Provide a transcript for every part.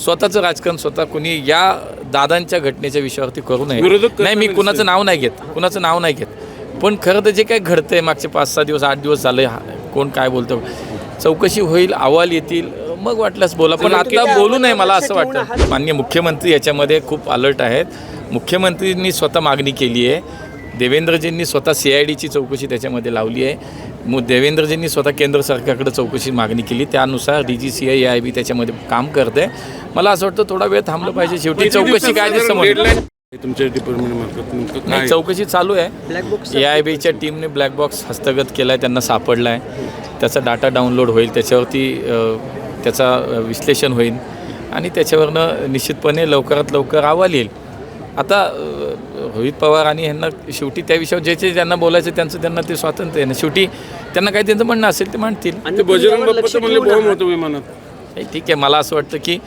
स्वतःचं राजकारण स्वतः कोणी या दादांच्या घटनेच्या विषयावरती करू नये. नाही, मी कुणाचं नाव नाही घेत, पण खरं तर जे काय घडतंय मागचे 5-6 दिवस 8 दिवस झाले, कोण काय बोलतं, चौकशी होईल, अहवाल येतील, मग वाटल्यास बोला, पण आता बोलू नये मला असं वाटतं. माननीय मुख्यमंत्री याच्यामध्ये खूप अलर्ट आहेत. मुख्यमंत्रींनी स्वतः मागणी केली आहे, देवेंद्रजींनी स्वतः CIDची चौकशी त्याच्यामध्ये लावली आहे, देवेंद्रजींनी स्वतः केंद्र सरकारकडे चौकशी मागणी केली, त्यानुसार DGCI AIB त्याच्यामध्ये काम करते. मला असं वाटतं थोडा वेळ थांबलं पाहिजे. शेवटी चौकशी काय ते समोर तुमच्या डिपार्टमेंट नाही, चौकशी चालू आहे. AIBच्या टीमने ब्लॅक बॉक्स हस्तगत केला आहे, त्यांना सापडला आहे, त्याचा डाटा डाउनलोड होईल, त्याच्यावरती त्याचा विश्लेषण होईल आणि त्याच्यावरनं निश्चितपणे लवकरात लवकर अहवाल येईल. आता रोहित पवार आणि ह्यांना शेवटी त्या विषयावर जे ज्यांना बोलायचं त्यांना ते स्वातंत्र्य आहे ना, शेवटी त्यांना काही त्यांचं म्हणणं असेल ते म्हणतील. ठीक आहे, मला असं वाटतं की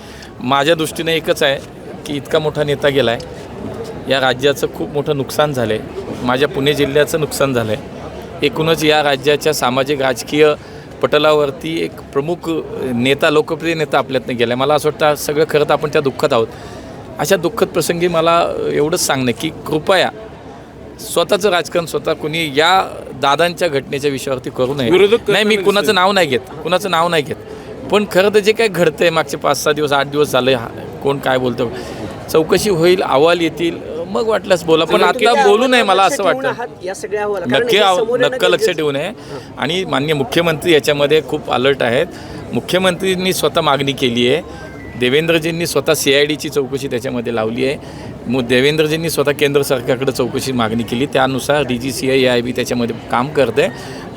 माझ्या दृष्टीने एकच आहे की इतका मोठा नेता गेला आहे, या राज्याचं खूप मोठं नुकसान झालं आहे, माझ्या पुणे जिल्ह्याचं नुकसान झालं आहे, एकूणच या राज्याच्या सामाजिक राजकीय पटलावरती एक प्रमुख नेता, लोकप्रिय नेता आपल्यातनं गेला आहे. मला असं वाटतं सगळं खरं तर आपण त्या दुःखात आहोत. अशा दुःखद प्रसंगी मला एवढंच सांगणं की कृपया स्वतःचं राजकारण स्वतः कोणी या दादांच्या घटनेच्या विषयावरती करू नये. नाही, मी कुणाचं नाव नाही घेत, पण खरं तर जे काय घडतंय मागचे 5-6 दिवस 8 दिवस झाले, कोण काय बोलतं, चौकशी होईल, अहवाल येतील, मग वाटल्यास बोला, पण आता बोलू नये मला असं वाटतं. नक्की लक्ष ठेवू नये. आणि माननीय मुख्यमंत्री याच्यामध्ये खूप अलर्ट आहेत. मुख्यमंत्रींनी स्वतः मागणी केली आहे, देवेंद्रजींनी स्वतः CIDची चौकशी त्याच्यामध्ये लावली आहे, देवेंद्रजींनी स्वतः केंद्र सरकारकडे चौकशी मागणी केली, त्यानुसार DGCI AIB त्याच्यामध्ये काम करते.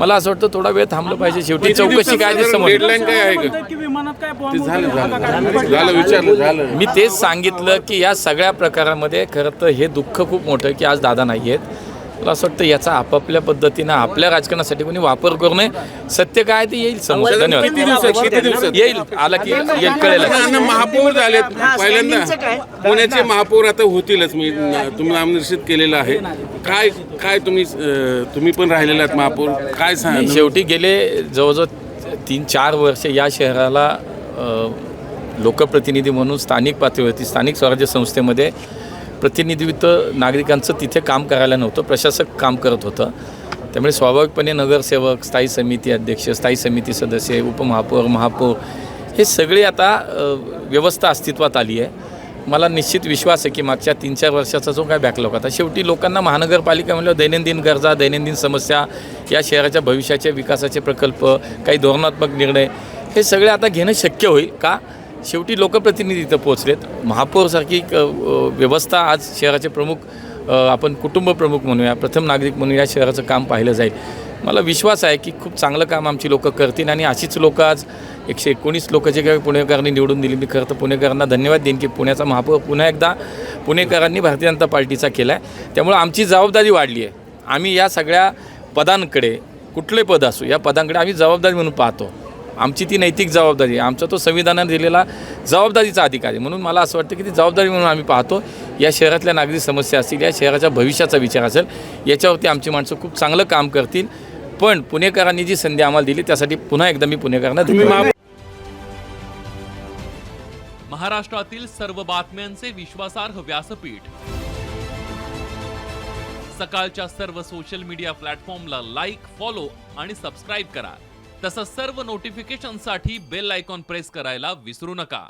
मला असं वाटतं थोडा वेळ थांबलं पाहिजे. शेवटी चौकशी काय ते समोर मी तेच सांगितलं की या सगळ्या प्रकारामध्ये खरं तर हे दुःख खूप मोठं की आज दादा नाही आहेत. मला असं वाटतं याचा आपापल्या पद्धतीनं आपल्या राजकारणासाठी कोणी वापर करू नये. सत्य काय ते येईल समोर. धन्यवाद. येईल, आला की येईल, कळेल. महापौर झालेत पहिल्यांदा, पुण्याचे महापौर आता होतीलच. तुम्ही नामनिर्देशित केलेलं आहे. काय तुम्ही पण राहिलेले आहात महापौर, काय सांगा. शेवटी गेले जवळजवळ 3-4 वर्ष या शहराला लोकप्रतिनिधी म्हणून स्थानिक पातळीवरती, स्थानिक स्वराज्य संस्थेमध्ये प्रतिनिधित्व नागरिकांचं तिथे काम करायला नव्हतं, प्रशासक काम करत होतं. त्यामुळे स्वाभाविकपणे नगरसेवक, स्थायी समिती अध्यक्ष, स्थायी समिती सदस्य, उपमहापौर, महापौर हे सगळे आता व्यवस्था अस्तित्वात आली आहे. मला निश्चित विश्वास आहे की मागच्या 3-4 वर्षाचा जो काय बॅकलॉग होता, शेवटी लोकांना महानगरपालिका म्हणल्यावर दैनंदिन गरजा, दैनंदिन समस्या, या शहराच्या भविष्याचे विकासाचे प्रकल्प, काही धोरणात्मक निर्णय, हे सगळे आता घेणं शक्य होईल का शेवटी लोकप्रतिनिधी इथं पोहोचलेत. महापौरसारखी व्यवस्था आज शहराचे प्रमुख, आपण कुटुंब प्रमुख म्हणूया, प्रथम नागरिक म्हणून या शहराचं काम पाहिलं जाईल. मला विश्वास आहे की खूप चांगलं काम आमची लोकं करतील आणि अशीच लोकं आज 119 लोकं जे काही पुणेकरांनी निवडून दिली. मी खरं तर पुणेकरांना धन्यवाद देईन की पुण्याचा महापौर पुन्हा एकदा पुणेकरांनी भारतीय जनता पार्टीचा केला आहे. त्यामुळे आमची जबाबदारी वाढली आहे. आम्ही या सगळ्या पदांकडे, कुठले पद असो, या पदांकडे आम्ही जबाबदारी म्हणून पाहतो. आमची ती नैतिक जबाबदारी आहे, आमचा तो संविधानाने दिलेला जबाबदारीचा अधिकार आहे. म्हणून मला असं वाटतं की ती जबाबदारी म्हणून आम्ही पाहतो. या शहरातल्या नागरिक समस्या असतील, या शहराच्या भविष्याचा विचार असेल, याच्यावरती आमची माणसं खूप चांगलं काम करतील. पण पुणेकरांनी जी संधी आम्हाला दिली त्यासाठी पुन्हा एकदा मी पुणेकरांना धन्यवाद. महाराष्ट्रातील सर्व बातम्यांचे विश्वासार्ह व्यासपीठ, सकाळच्या सर्व सोशल मीडिया प्लॅटफॉर्मला लाईक, फॉलो आणि सबस्क्राईब करा. तसंच सर्व नोटिफिकेशनसाठी बेल आयकॉन प्रेस करायला विसरू नका.